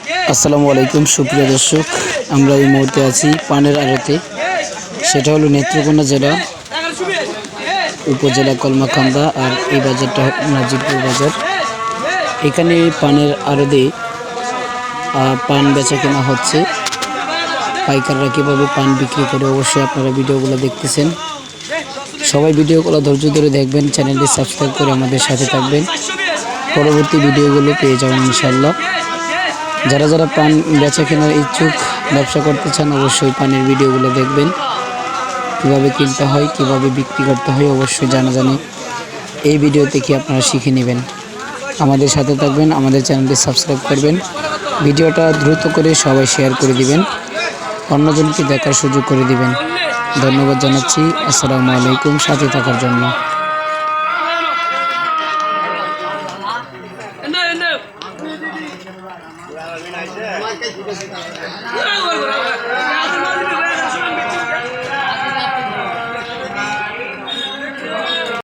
আসসালামু আলাইকুম সুপ্রিয় দর্শক, আমরা এই মুহূর্তে আছি পানের আড়তে। সেটা হলো নেত্রকোনা জেলা উপজেলা কলমাকান্দা, আর এই বাজারটা নাজিরপুর বাজার। এখানে পানের আড়তে পান বেচা কেনা হচ্ছে। পাইকাররা কীভাবে পান বিক্রি করে অবশ্যই আপনারা ভিডিওগুলো দেখতেছেন। সবাই ভিডিওগুলো ধৈর্য ধরে দেখবেন, চ্যানেলটি সাবস্ক্রাইব করে আমাদের সাথে থাকবেন, পরবর্তী ভিডিওগুলো পেয়ে যাবেন ইনশাল্লাহ। যারা যারা পান বেচা কেনার ইচ্ছুক, ব্যবসা করতে চান, অবশ্যই পানের ভিডিওগুলো দেখবেন। কিভাবে কিনতে হয়, কিভাবে বিক্রি করতে হয় অবশ্যই জানাজানি এই ভিডিও থেকে আপনারা শিখে নেবেন। আমাদের সাথে থাকবেন, আমাদের চ্যানেলটি সাবস্ক্রাইব করবেন, ভিডিওটা দ্রুত করে সবাই শেয়ার করে দিবেন, অন্যজনকে দেখার সুযোগ করে দিবেন। ধন্যবাদ জানাচ্ছি। আসসালামু আলাইকুম সাথে থাকার জন্য। No.